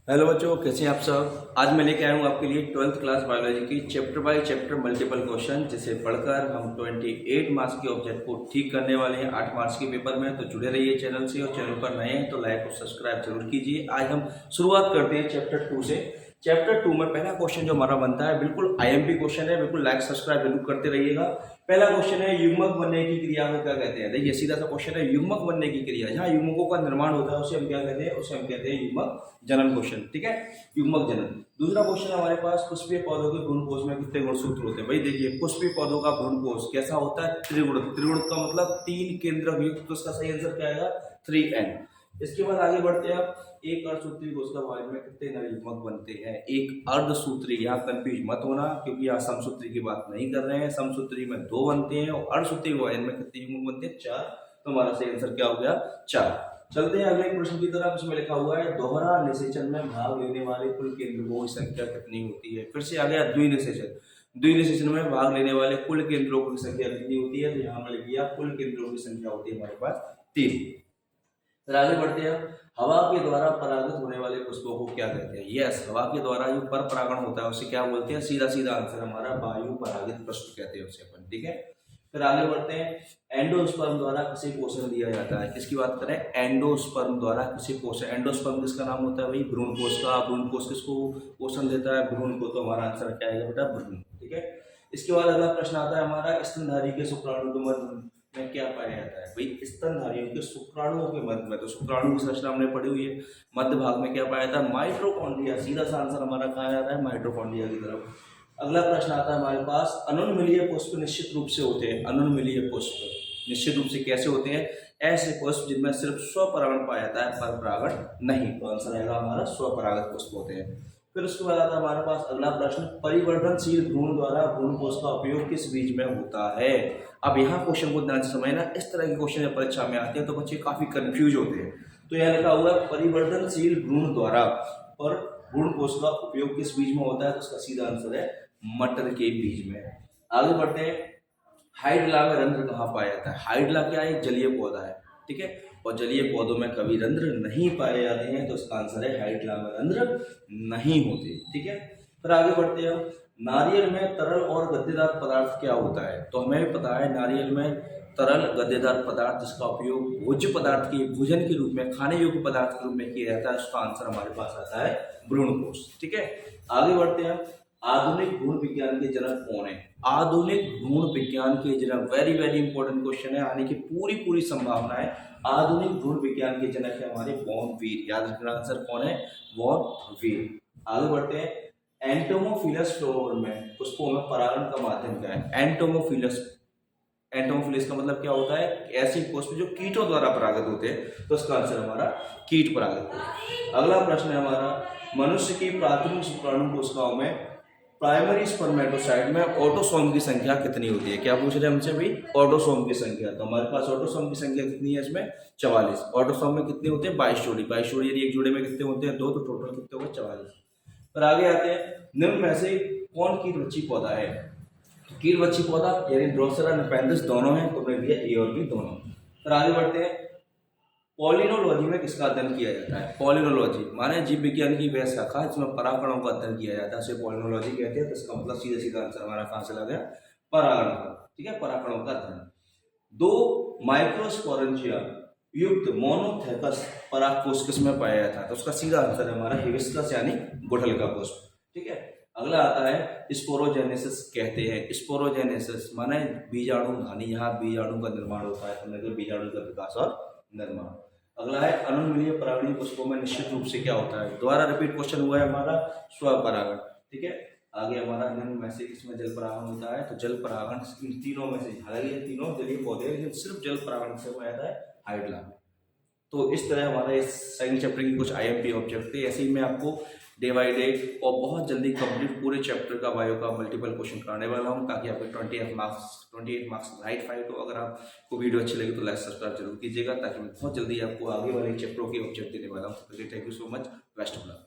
Hello बच्चों, कैसे हैं आप सब। आज मैं लेके आया हूँ आपके लिए 12th क्लास बायोलॉजी की chapter by chapter multiple question, जिसे पढ़कर हम 28 मार्क्स के ऑब्जेक्ट को ठीक करने वाले हैं 8 मार्क्स के पेपर में। तो जुड़े रहिए चैनल से, और चैनल पर नए हैं तो लाइक और सब्सक्राइब जरूर कीजिए। आज हम शुरुआत करते हैं चैप्टर 2 से। चैप्टर 2 में पहला क्वेश्चन जो हमारा बनता है, बिल्कुल आईएमपी क्वेश्चन है, बिल्कुल लाइक सब्सक्राइब जरूर करते रहिएगा। पहला क्वेश्चन है, युग्मक बनने की क्रिया को क्या कहते हैं। देखिए सीधा सा क्वेश्चन है, युग्मक बनने की क्रिया, जहाँ युग्मकों का निर्माण होता है उसे हम क्या कहते हैं, उसे हम कहते हैं युग्मक जनन क्वेश्चन। ठीक है, युग्मक जनन। दूसरा क्वेश्चन है हमारे पास, पुष्पीय पौधों के भ्रूणकोश में कितने गुणसूत्र होते हैं। भाई देखिए, पुष्पीय पौधों का भ्रूणकोश कैसा होता है, त्रिगुणित। त्रिगुणित का मतलब 3 केंद्रक युक्त। तो इसका सही आंसर क्या आएगा, 3n। इसके बाद आगे बढ़ते हैं आप, एक अर्धसूत्री कोशिका वाहिनी में कितने नर युग्मक बनते हैं। एक अर्धसूत्री, यहाँ कंफ्यूज मत होना क्योंकि यहाँ समसूत्री की बात नहीं कर रहे हैं। समसूत्री में 2 बनते हैं और अर्धसूत्री वाहिनी में कितने युग्मक बनते हैं, 4। तो हमारा सही आंसर क्या हो गया, 4। चलते हैं अगले प्रश्न की तरफ। उसमें लिखा हुआ है, दोहरा निषेचन में भाग लेने वाले कुल केंद्रों की संख्या कितनी होती है। फिर से आ गया द्विनिषेचन। द्विनिषेचन में भाग लेने वाले कुल केंद्रों की संख्या कितनी होती है। तो यहाँ पर लिख दिया, कुल केंद्रों की संख्या होती है हमारे पास 3। फिर आगे बढ़ते हैं, हवा के द्वारा परागित होने वाले पुष्पों को क्या कहते हैं। यस, हवा के द्वारा जो पर परागण होता है उसे क्या बोलते हैं। सीधा सीधा आंसर हमारा वायु परागित पुष्प कहते हैं उसे अपन। ठीक है, फिर आगे बढ़ते हैं, एंडोस्पर्म द्वारा किसे पोषण दिया जाता है। इसकी बात करें, एंडोस्पर्म द्वारा किसे पोषण। एंडोस्पर्म किसका नाम होता है भाई, भ्रूणकोश का। भ्रूणकोश किसको पोषण देता है, भ्रूण को। तो हमारा आंसर क्या आएगा बेटा, भ्रूण। ठीक है, इसके बाद अगला प्रश्न आता है हमारा, स्तनधारी के शुक्राणु के मध्य में क्या पाया जाता है। भाई स्तनधारियों के शुक्राणुओं के मध्य में, तो शुक्राणु की संरचना हमने पढ़ी हुई है, मध्य भाग में क्या पाया जाता है, माइटोकॉन्ड्रिया। सीधा सा आंसर हमारा कहाँ आता है, माइटोकॉन्ड्रिया की तरफ। अगला प्रश्न आता है हमारे पास, अनुन्मीलिय पुष्प निश्चित रूप से होते हैं। अनुन्मीलिय पुष्प निश्चित रूप से कैसे होते हैं, ऐसे पुष्प जिनमें सिर्फ स्वपरागण पाया जाता है, पर परागण नहीं। तो आंसर आएगा हमारा, स्वपरागत पुष्प होते हैं। फिर उसके बाद आता है हमारे पास अगला प्रश्न, परिवर्धनशील भ्रूण द्वारा भ्रूणकोश का उपयोग किस बीज में होता है। अब यहाँ क्वेश्चन को ध्यान से समझना, इस तरह के क्वेश्चन जब परीक्षा में आते हैं तो बच्चे काफी कंफ्यूज होते हैं। तो यहाँ लिखा हुआ है, परिवर्धनशील भ्रूण द्वारा और भ्रूणकोश का उपयोग किस बीज में होता है। तो उसका सीधा आंसर है मटर के बीज में। आगे बढ़ते हैं, हाइड्ला में रंध्र कहाँ पाया जाता है। हाइड्ला क्या है, जलीय पौधा है। ठीक है, और जलीय पौधों में कभी रंध्र नहीं पाए जाते हैं। तो इसका आंसर है, हाइड्ला में रंध्र नहीं होते। ठीक है, फिर आगे बढ़ते हैं, नारियल में तरल और गद्देदार पदार्थ क्या होता है। तो हमें पता है, नारियल में तरल गद्देदार पदार्थ जिसका उपयोग भोज्य पदार्थ के भोजन के रूप में, खाने योग्य पदार्थ के रूप में किया जाता है, उसका आंसर हमारे पास आता है भ्रूणकोश। ठीक है, आगे बढ़ते हैं, आधुनिक भ्रूण विज्ञान के जनक कौन है। आधुनिक भ्रूण विज्ञान के जनक, वेरी वेरी इंपॉर्टेंट क्वेश्चन है, आने की पूरी पूरी संभावना है। आधुनिक भ्रूण विज्ञान के जनक है हमारे वॉन वीर। याद रखना आंसर कौन है, वॉन वीर। आगे बढ़ते हैं, एंटोमोफिलस फ्लोर में पुष्पों में परागण का माध्यम क्या है। एंटोमोफिलस, एंटोमोफिलस का मतलब क्या होता है, ऐसे पुष्प जो कीटों द्वारा परागित होते हैं। तो इसका आंसर हमारा कीट परागित। अगला प्रश्न है हमारा, मनुष्य की प्राथमिक शुक्राणु कोशिकाओं में प्राइमरी स्पर्मेटोसाइट में ऑटोसोम की संख्या कितनी होती है। क्या पूछ रहे हैं हमसे भाई, ऑटोसोम की संख्या। तो हमारे पास ऑटोसोम की संख्या कितनी है इसमें, 44। ऑटोसोम में कितने होते हैं, 22 जोड़ी। 22 जोड़ी यदि एक जोड़े में कितने होते हैं, 2, तो टोटल कितने हो गए, 44। पर आगे आते हैं, निम्न में से कौन कीटवच्छी पौधा है। कीटवच्छी पौधा यानी ड्रोसेरा नेपेंथिस दोनों है, तो उन्हें दिया ए और बी दोनों। फिर आगे बढ़ते हैं, पॉलिनोलॉजी में किसका अध्ययन किया जाता है। पॉलिनोलॉजी माने जीव विज्ञान की वह शाखा जिसमें परागणों का अध्ययन किया जाता है, उसे पॉलिनोलॉजी कहते हैं। तो इसका मतलब सीधा सीधा आंसर हमारा कहां से लग गया, परागण का। ठीक है, परागणों का अध्ययन। 2 माइक्रोस्पोरेंजिया युक्त मोनोथेकस परागकोश किसमें पाया जाता है। तो उसका सीधा आंसर है हमारा हिबिस्कस यानी गुड़हल का पुष्प। ठीक है, अगला आता है, स्पोरोजेनेसिस कहते हैं। स्पोरोजेनेसिस माने बीजाणु धानी, यहाँ बीजाणु का निर्माण होता है। तो बीजाणु का विकास और निर्माण। अगला है, अनुन्मीलिय परागणीय पुष्पों में निश्चित रूप से क्या होता है। दोबारा रिपीट क्वेश्चन हुआ है हमारा, स्वपरागण। ठीक है, आगे हमारा निम्न में से किसमें जल परागण होता है। तो जल परागण इन तीनों में से, हालांकि ये तीनों जलीय पौधे, लेकिन सिर्फ जल परागण से हुआ जाता है हाइड्ला में। तो इस तरह हमारा इस सेकंड चैप्टर की कुछ आईएमपी ऑब्जेक्ट थे। ऐसे ही मैं आपको डे बाय डे और बहुत जल्दी कंप्लीट पूरे चैप्टर का बायो का मल्टीपल क्वेश्चन कराने वाला हूँ, ताकि आपके 28 मार्क्स राइट फाइट हो। अगर आपको वीडियो अच्छी लगी तो लाइक सब्सक्राइब जरूर कीजिएगा, ताकि मैं बहुत जल्दी आपको आगे वाले चैप्टरों की ऑब्जेक्ट देने वाला हूँ। Thank you so much, best of luck.